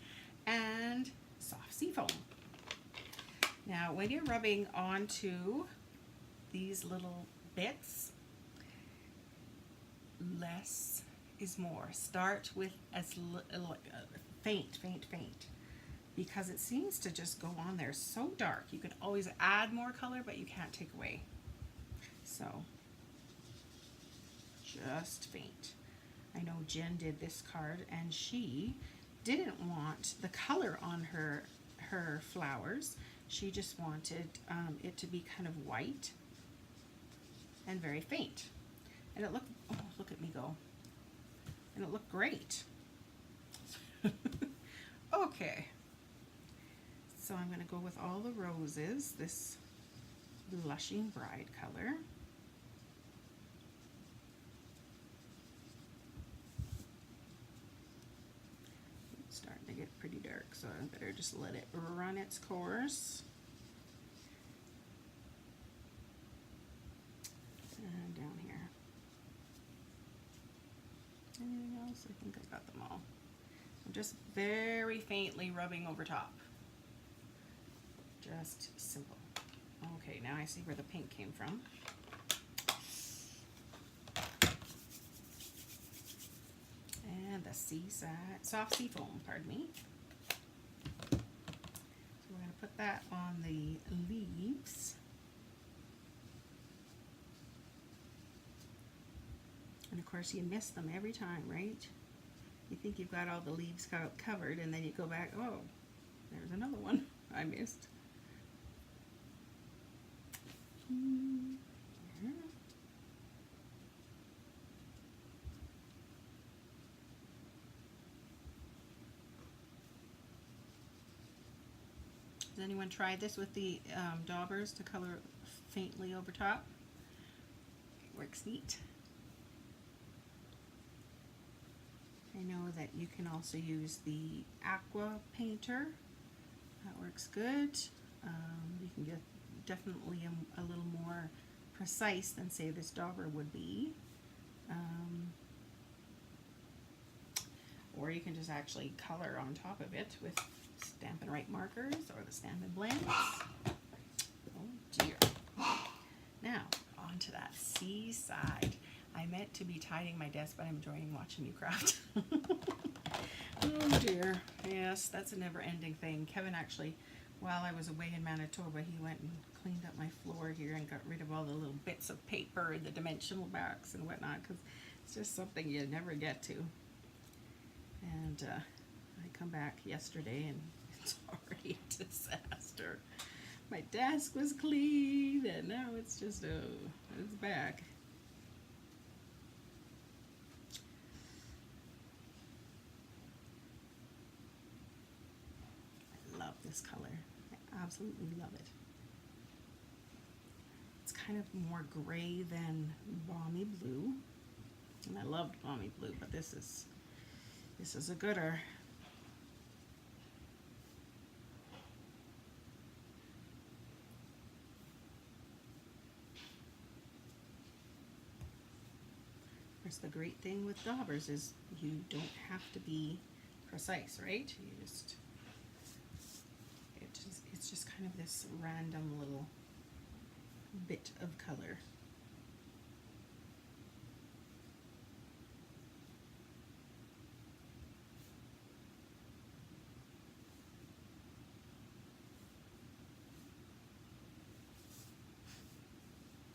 and Soft Seafoam. Now when you're rubbing onto these little bits, less is more. Start with as faint, because it seems to just go on there so dark. You can always add more color, but you can't take away. So just faint. I know Jen did this card, and she didn't want the color on her flowers. She just wanted it to be kind of white and very faint. And it looked, oh, look at me go. And it looked great. Okay. So I'm going to go with all the roses, this Blushing Bride color. It's starting to get pretty dark, so I better just let it run its course. And down here. Anything else? I think I got them all. I'm just very faintly rubbing over top. Just simple. Okay, now I see where the pink came from. And the Seaside, Soft Seafoam, pardon me. So we're going to put that on the leaves. And of course you miss them every time, right? You think you've got all the leaves covered, and then you go back, oh, there's another one I missed. Has anyone tried this with the daubers to color faintly over top? It works neat. I know that you can also use the aqua painter. That works good. You can get definitely a little more precise than, say, this dauber would be. Or you can just actually color on top of it with Stampin' Write markers or the Stampin' Blends. Oh dear. Now, on to that Seaside. I meant to be tidying my desk, but I'm enjoying watching you craft. Oh dear. Yes, that's a never-ending thing. Kevin actually, while I was away in Manitoba, he went and cleaned up my floor here and got rid of all the little bits of paper and the dimensional box and whatnot, because it's just something you never get to. And I come back yesterday and it's already a disaster. My desk was clean and now it's just, oh, it's back. this color. I absolutely love it. It's kind of more gray than Balmy Blue. And I loved Balmy Blue, but this is a gooder. Of course, the great thing with daubers is you don't have to be precise, right? You just, it's just kind of this random little bit of color.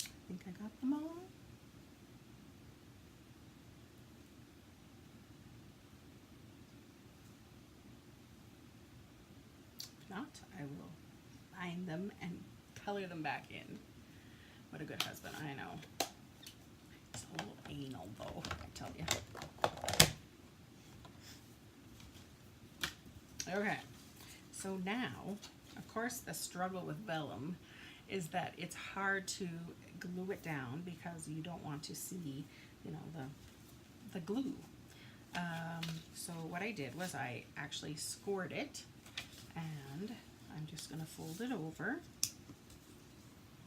I think I got them all. If not, I will line them and color them back in. What a good husband, I know. It's a little anal though, I tell you. Okay, so now, of course, the struggle with vellum is that it's hard to glue it down because you don't want to see, you know, the glue. So what I did was I actually scored it, and I'm just going to fold it over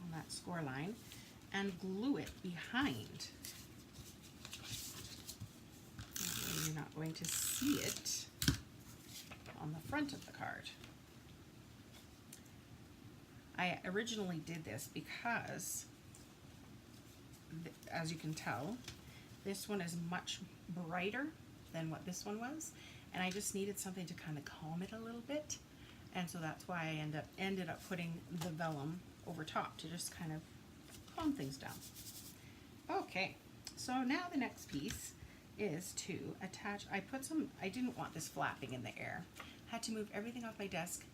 on that score line and glue it behind. That way you're not going to see it on the front of the card. I originally did this because, as you can tell, this one is much brighter than what this one was, and I just needed something to kind of calm it a little bit, and so that's why I ended up putting the vellum over top to just kind of calm things down. Okay, so now the next piece is to attach. I didn't want this flapping in the air. Had to move everything off my desk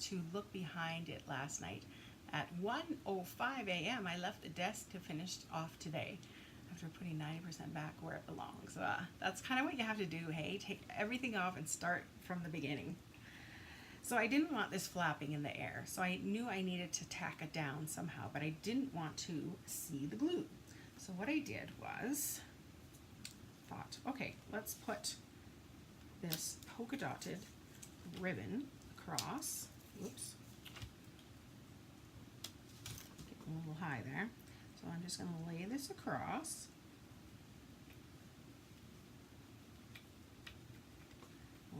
to look behind it last night. At 1:05 a.m. I left the desk to finish off today after putting 90% back where it belongs. That's kind of what you have to do, hey? Take everything off and start from the beginning. So I didn't want this flapping in the air, so I knew I needed to tack it down somehow, but I didn't want to see the glue. So what I did was, thought, okay, let's put this polka dotted ribbon across. Oops. Getting a little high there. So I'm just going to lay this across.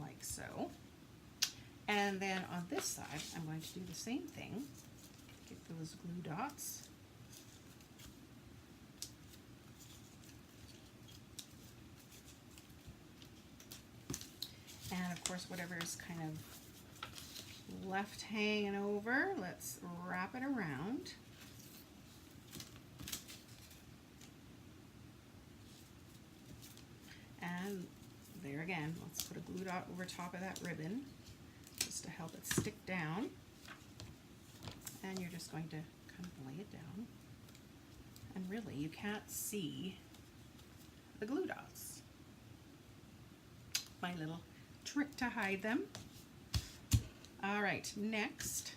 Like so. And then on this side, I'm going to do the same thing. Get those glue dots. And of course, whatever is kind of left hanging over, let's wrap it around. And there again, let's put a glue dot over top of that ribbon just to help it stick down. And you're just going to kind of lay it down. And really, you can't see the glue dots. My little trick to hide them. All right, next,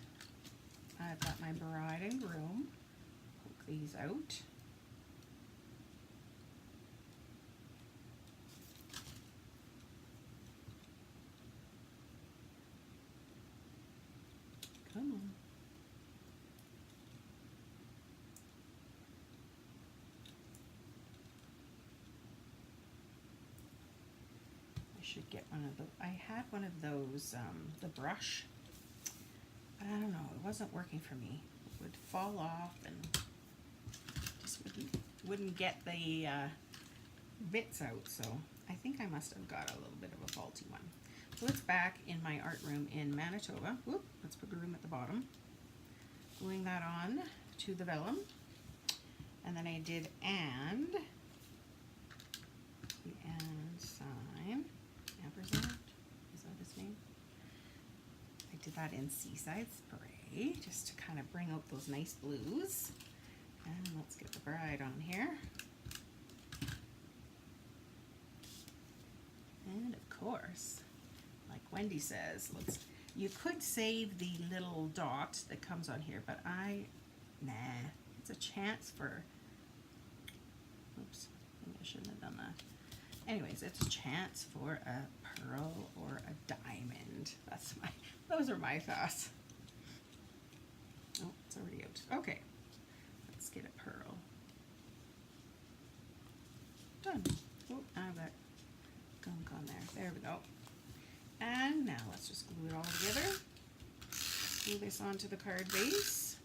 I've got my bride and groom. Poke these out. Come on. I should get one of those. I had one of those, the brush, but I don't know, it wasn't working for me. It would fall off and just wouldn't get the bits out, so I think I must have got a little bit of a faulty one. So it's back in my art room in Manitoba. Whoop, let's put groom at the bottom. Gluing that on to the vellum. And then I did and, the and sign, ampersand, is that his name? I did that in Seaside Spray, just to kind of bring out those nice blues. And let's get the bride on here. And of course, like Wendy says, let's You could save the little dot that comes on here, but nah, it's a chance for, oops, maybe I shouldn't have done that. Anyways, it's a chance for a pearl or a diamond. Those are my thoughts. Oh, it's already out. Okay, let's get a pearl. Done. Oh, I've got gunk on there. There we go. And now let's just glue it all together. Glue this onto the card base.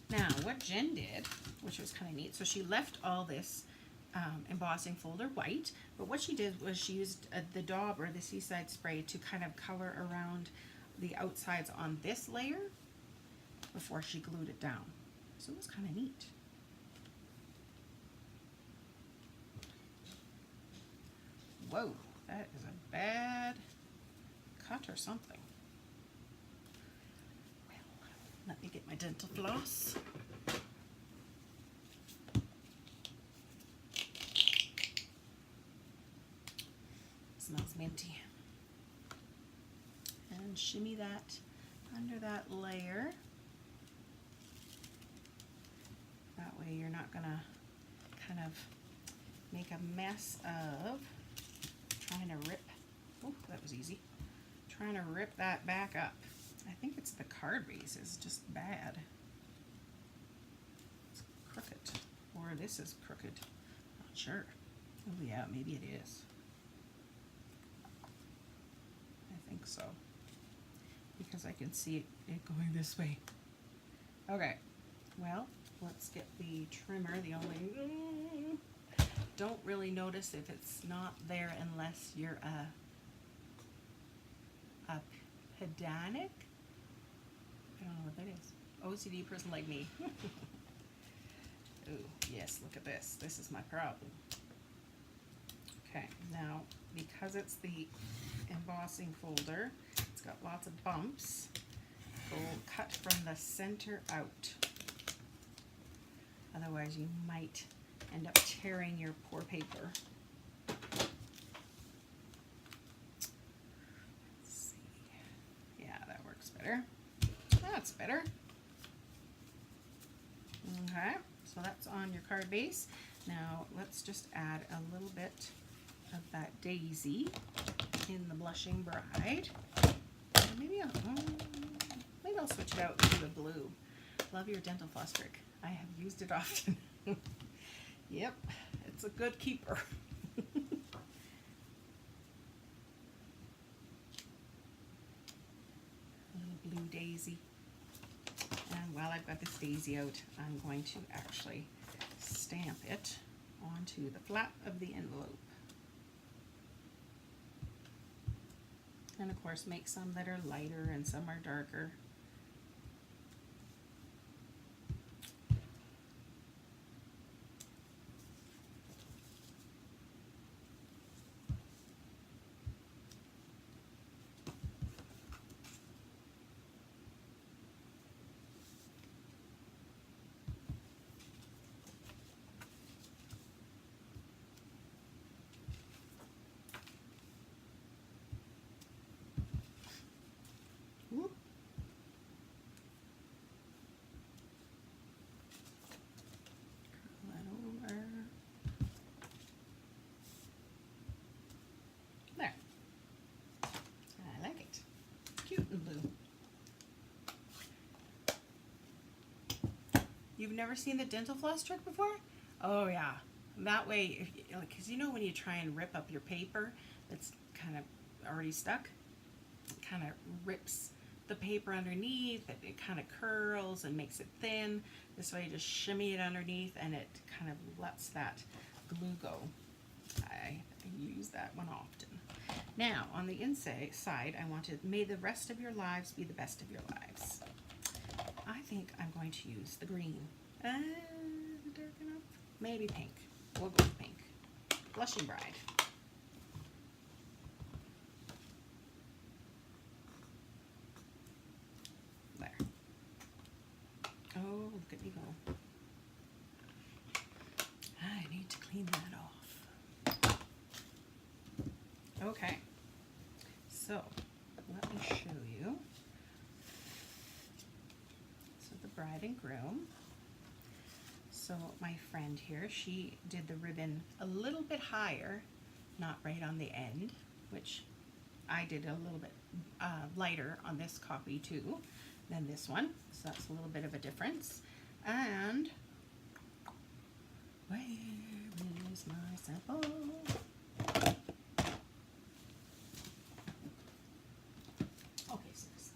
Now, what Jen did, which was kind of neat, so she left all this embossing folder white, but what she did was she used the daub or the seaside spray to kind of color around the outsides on this layer before she glued it down. So it was kind of neat. Whoa, that is a bad cut or something. Well, let me get my dental floss. Smells minty. And shimmy that under that layer. That way you're not gonna kind of make a mess of trying to rip, oh, that was easy, trying to rip that back up. I think it's the card base is just bad. It's crooked, or this is crooked, not sure. Oh yeah, maybe it is. I think so, because I can see it going this way. Okay, well, let's get the trimmer. The only don't really notice if it's not there unless you're a pedantic, I don't know what that is, OCD person like me. Ooh, yes, look at this. This is my problem. Okay, now because it's the embossing folder, it's got lots of bumps. Go cut from the center out. Otherwise you might end up tearing your poor paper. Let's see. Yeah, that works better. That's better. Okay, so that's on your card base. Now let's just add a little bit of that daisy in the Blushing Bride. Maybe I'll switch it out to the blue. Love your dental floss trick. I have used it often. Yep, it's a good keeper. A little blue daisy. And while I've got this daisy out, I'm going to actually stamp it onto the flap of the envelope. And of course make some that are lighter and some are darker. Whoop. Curl that over. There. I like it. Cute and blue. You've never seen the dental floss trick before? Oh yeah. That way, because you know when you try and rip up your paper that's kind of already stuck, it kind of rips the paper underneath, it kind of curls and makes it thin. This way you just shimmy it underneath and it kind of lets that glue go. I use that one often. Now on the inside side, I want to, may the rest of your lives be the best of your lives. I think I'm going to use the green. Dark enough? Maybe pink. We'll go with pink. Blushing Bride. There. Oh, look at me go. I need to clean that off. Okay. So let me show you. So the bride and groom. So my friend here, she did the ribbon a little bit higher, not right on the end, which I did a little bit lighter on this copy too than this one. So that's a little bit of a difference. And where is my sample? Okay, so this.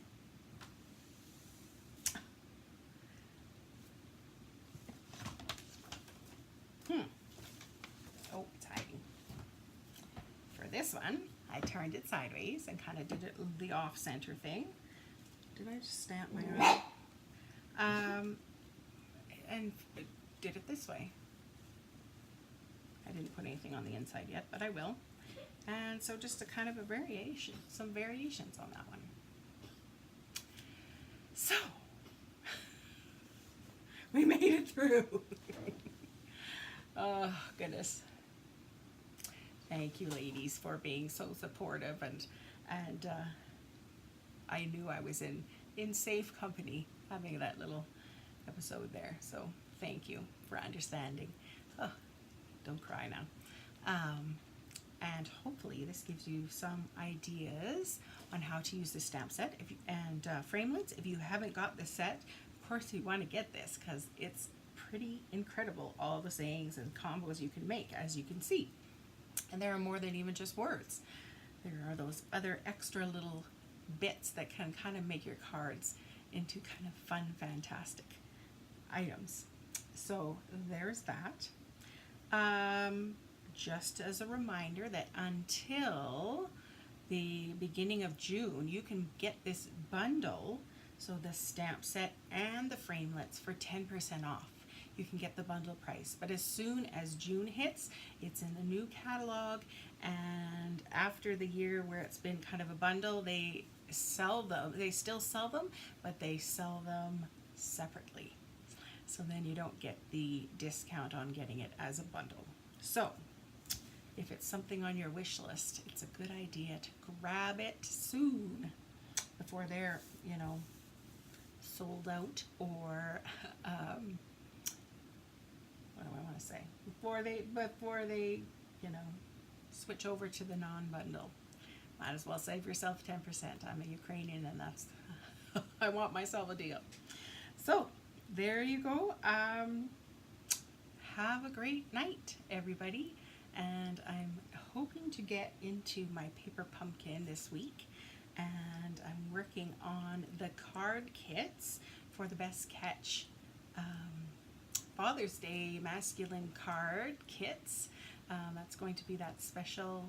Oh, it's hiding. For this one, I turned it sideways and kind of did it the off-center thing. Did I just stamp my arm? And did it this way. I didn't put anything on the inside yet, but I will. And so just a kind of a variation, some variations on that one. So, we made it through. Oh, goodness. Thank you, ladies, for being so supportive, and I knew I was in safe company having that little episode there. So thank you for understanding. Oh, don't cry now. And hopefully this gives you some ideas on how to use the stamp set and framelits. If you haven't got the set, of course you want to get this because it's pretty incredible, all the sayings and combos you can make, as you can see. And there are more than even just words. There are those other extra little bits that can kind of make your cards into kind of fun, fantastic items. So there's that. Just as a reminder that until the beginning of June, you can get this bundle, so the stamp set and the framelits, for 10% off. You can get the bundle price, but as soon as June hits, it's in the new catalog, and after the year where it's been kind of a bundle, they sell them. They still sell them, but they sell them separately. So then you don't get the discount on getting it as a bundle. So if it's something on your wish list, it's a good idea to grab it soon before they're, you know, sold out, or what do I want to say? Before they, you know, switch over to the non-bundle. Might as well save yourself 10%. I'm a Ukrainian, and that's I want myself a deal. So there you go. Have a great night, everybody. And I'm hoping to get into my paper pumpkin this week. And I'm working on the card kits for the Best Catch Father's Day masculine card kits. That's going to be that special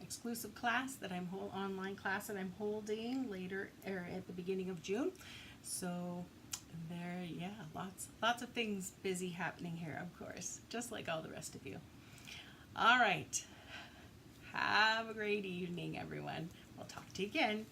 exclusive class that online class that I'm holding later, or at the beginning of June. So there, yeah, lots of things busy happening here, of course, just like all the rest of you. All right, have a great evening, everyone. We'll talk to you again.